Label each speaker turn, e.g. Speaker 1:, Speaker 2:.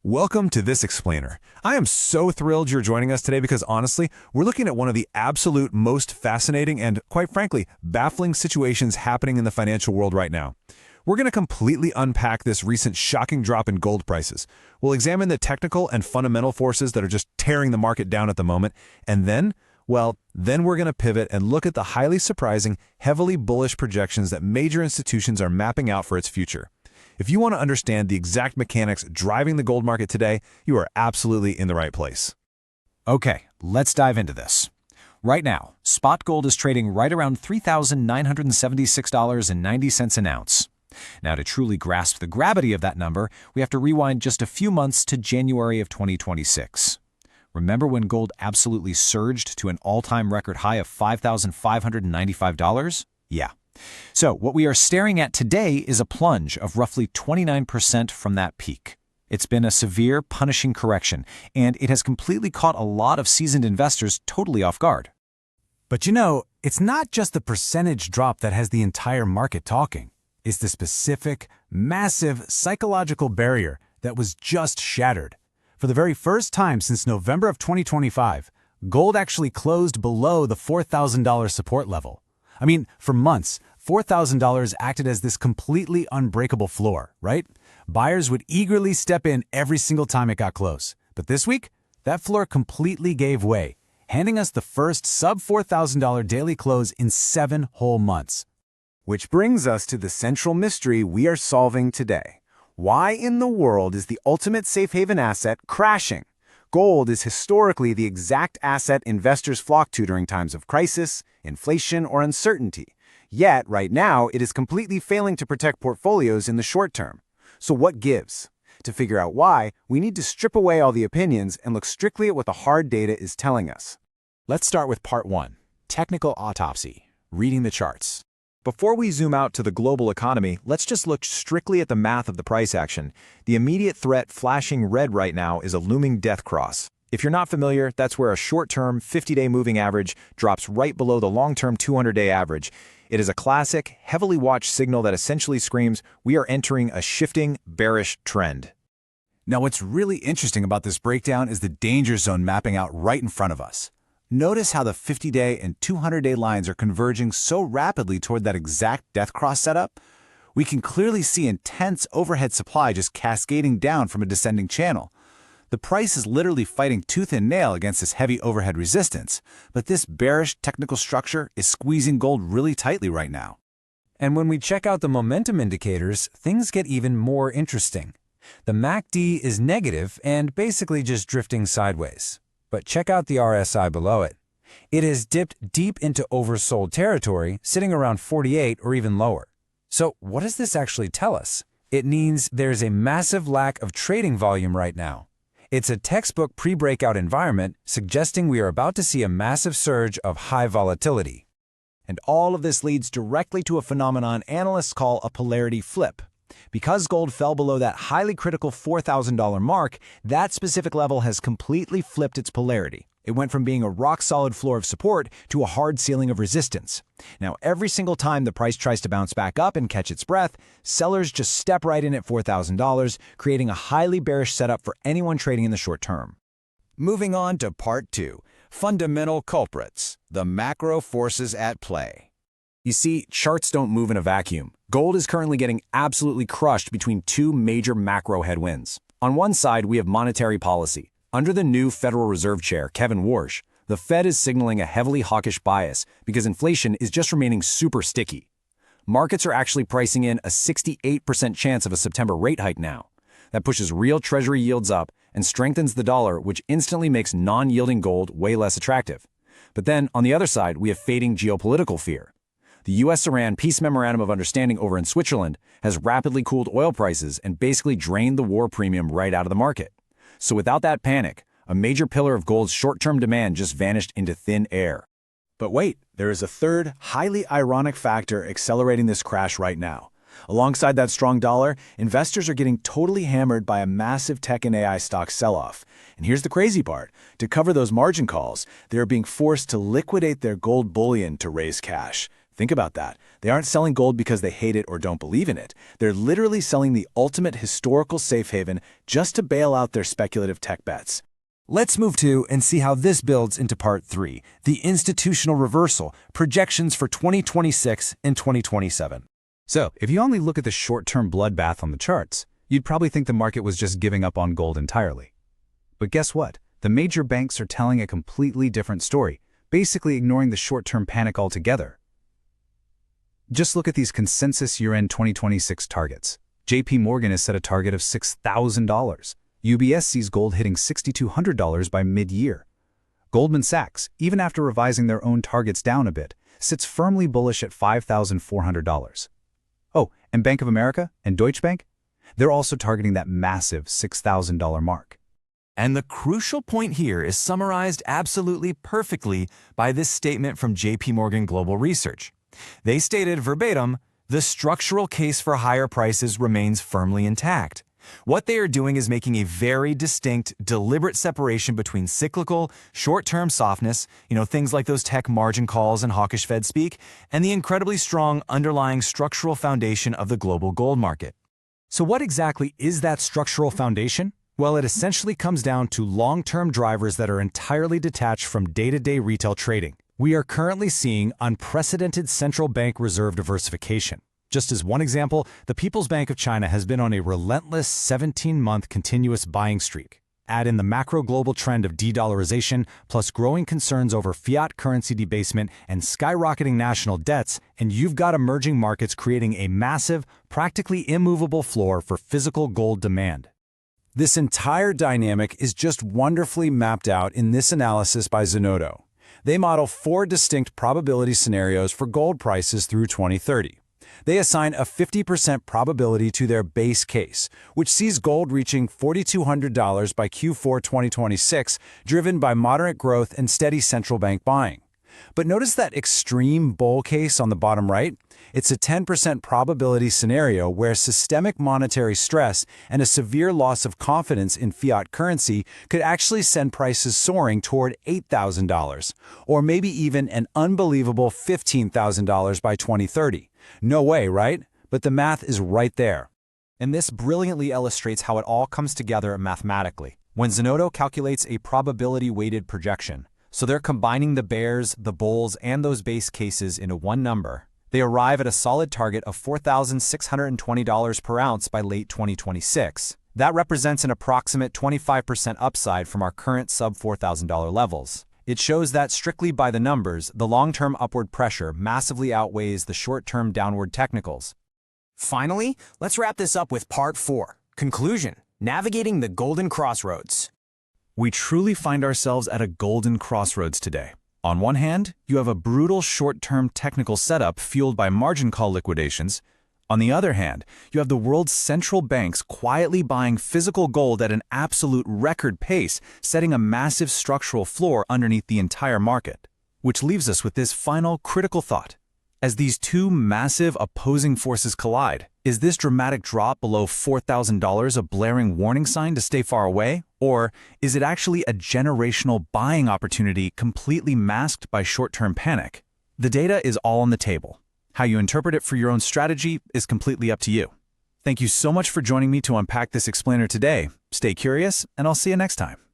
Speaker 1: Welcome to This Explainer. I am so thrilled you're joining us today because honestly, we're looking at one of the absolute most fascinating and, quite frankly, baffling situations happening in the financial world right now. We're going to completely unpack this recent shocking drop in gold prices. We'll examine the technical and fundamental forces that are just tearing the market down at the moment, and then we're going to pivot and look at the highly surprising, heavily bullish projections that major institutions are mapping out for its future. If you want to understand the exact mechanics driving the gold market today, you are absolutely in the right place.
Speaker 2: Okay, let's dive into this. Right now, spot gold is trading right around $3,976.90 an ounce. Now, to truly grasp the gravity of that number, we have to rewind just a few months to January of 2026. Remember when gold absolutely surged to an all-time record high of $5,595? Yeah. So what we are staring at today is a plunge of roughly 29% from that peak. It's been a severe, punishing correction, and it has completely caught a lot of seasoned investors totally off guard.
Speaker 3: But it's not just the percentage drop that has the entire market talking. It's the specific, massive psychological barrier that was just shattered. For the very first time since November of 2025, gold actually closed below the $4,000 support level. For months, $4,000 acted as this completely unbreakable floor, right? Buyers would eagerly step in every single time it got close. But this week, that floor completely gave way, handing us the first sub-$4,000 daily close in 7 whole months.
Speaker 4: Which brings us to the central mystery we are solving today. Why in the world is the ultimate safe haven asset crashing? Gold is historically the exact asset investors flock to during times of crisis, inflation, or uncertainty. Yet, right now, it is completely failing to protect portfolios in the short term. So what gives? To figure out why, we need to strip away all the opinions and look strictly at what the hard data is telling us.
Speaker 3: Let's start with part 1, technical autopsy, reading the charts.
Speaker 5: Before we zoom out to the global economy, let's just look strictly at the math of the price action. The immediate threat flashing red right now is a looming death cross. If you're not familiar, that's where a short-term 50-day moving average drops right below the long-term 200-day average. It is a classic, heavily watched signal that essentially screams, we are entering a shifting, bearish trend.
Speaker 3: Now, what's really interesting about this breakdown is the danger zone mapping out right in front of us. Notice how the 50-day and 200-day lines are converging so rapidly toward that exact death cross setup. We can clearly see intense overhead supply just cascading down from a descending channel. The price is literally fighting tooth and nail against this heavy overhead resistance, but this bearish technical structure is squeezing gold really tightly right now.
Speaker 6: And when we check out the momentum indicators, things get even more interesting. The MACD is negative and basically just drifting sideways. But check out the RSI below it. It has dipped deep into oversold territory, sitting around 48 or even lower. So what does this actually tell us? It means there's a massive lack of trading volume right now. It's a textbook pre-breakout environment, suggesting we are about to see a massive surge of high volatility.
Speaker 2: And all of this leads directly to a phenomenon analysts call a polarity flip. Because gold fell below that highly critical $4,000 mark, that specific level has completely flipped its polarity. It went from being a rock-solid floor of support to a hard ceiling of resistance. Now, every single time the price tries to bounce back up and catch its breath, sellers just step right in at $4,000, creating a highly bearish setup for anyone trading in the short term.
Speaker 7: Moving on to part 2, fundamental culprits, the macro forces at play.
Speaker 3: You see, charts don't move in a vacuum. Gold is currently getting absolutely crushed between 2 major macro headwinds. On one side, we have monetary policy. Under the new Federal Reserve Chair, Kevin Warsh, the Fed is signaling a heavily hawkish bias because inflation is just remaining super sticky. Markets are actually pricing in a 68% chance of a September rate hike now. That pushes real Treasury yields up and strengthens the dollar, which instantly makes non-yielding gold way less attractive. But then, on the other side, we have fading geopolitical fear. The U.S.-Iran Peace Memorandum of Understanding over in Switzerland has rapidly cooled oil prices and basically drained the war premium right out of the market. So without that panic, a major pillar of gold's short-term demand just vanished into thin air.
Speaker 4: But wait, there is a third, highly ironic factor accelerating this crash right now. Alongside that strong dollar, investors are getting totally hammered by a massive tech and AI stock sell-off. And here's the crazy part. To cover those margin calls, they are being forced to liquidate their gold bullion to raise cash.
Speaker 3: Think about that. They aren't selling gold because they hate it or don't believe in it. They're literally selling the ultimate historical safe haven just to bail out their speculative tech bets.
Speaker 6: Let's move to and see how this builds into part 3, the institutional reversal, projections for 2026 and 2027.
Speaker 2: So, if you only look at the short-term bloodbath on the charts, you'd probably think the market was just giving up on gold entirely. But guess what? The major banks are telling a completely different story, basically ignoring the short-term panic altogether. Just look at these consensus year-end 2026 targets. JPMorgan has set a target of $6,000. UBS sees gold hitting $6,200 by mid-year. Goldman Sachs, even after revising their own targets down a bit, sits firmly bullish at $5,400. Oh, and Bank of America and Deutsche Bank? They're also targeting that massive $6,000 mark.
Speaker 8: And the crucial point here is summarized absolutely perfectly by this statement from JPMorgan Global Research. They stated verbatim, "The structural case for higher prices remains firmly intact." What they are doing is making a very distinct, deliberate separation between cyclical, short-term softness, things like those tech margin calls and hawkish Fed speak, and the incredibly strong underlying structural foundation of the global gold market.
Speaker 2: So what exactly is that structural foundation? Well, it essentially comes down to long-term drivers that are entirely detached from day-to-day retail trading. We are currently seeing unprecedented central bank reserve diversification. Just as one example, the People's Bank of China has been on a relentless 17-month continuous buying streak. Add in the macro global trend of de-dollarization, plus growing concerns over fiat currency debasement and skyrocketing national debts, and you've got emerging markets creating a massive, practically immovable floor for physical gold demand.
Speaker 6: This entire dynamic is just wonderfully mapped out in this analysis by Zenodo. They model 4 distinct probability scenarios for gold prices through 2030. They assign a 50% probability to their base case, which sees gold reaching $4,200 by Q4 2026, driven by moderate growth and steady central bank buying. But notice that extreme bull case on the bottom right? It's a 10% probability scenario where systemic monetary stress and a severe loss of confidence in fiat currency could actually send prices soaring toward $8,000, or maybe even an unbelievable $15,000 by 2030. No way, right? But the math is right there.
Speaker 2: And this brilliantly illustrates how it all comes together mathematically. When Zenodo calculates a probability-weighted projection, so they're combining the bears, the bulls, and those base cases into one number, they arrive at a solid target of $4,620 per ounce by late 2026. That represents an approximate 25% upside from our current sub-$4,000 levels. It shows that strictly by the numbers, the long-term upward pressure massively outweighs the short-term downward technicals.
Speaker 9: Finally, let's wrap this up with part 4. Conclusion: navigating the golden crossroads.
Speaker 3: We truly find ourselves at a golden crossroads today. On one hand, you have a brutal short-term technical setup fueled by margin call liquidations. On the other hand, you have the world's central banks quietly buying physical gold at an absolute record pace, setting a massive structural floor underneath the entire market. Which leaves us with this final critical thought. As these two massive opposing forces collide, is this dramatic drop below $4,000 a blaring warning sign to stay far away? Or is it actually a generational buying opportunity completely masked by short-term panic? The data is all on the table. How you interpret it for your own strategy is completely up to you. Thank you so much for joining me to unpack this explainer today. Stay curious, and I'll see you next time.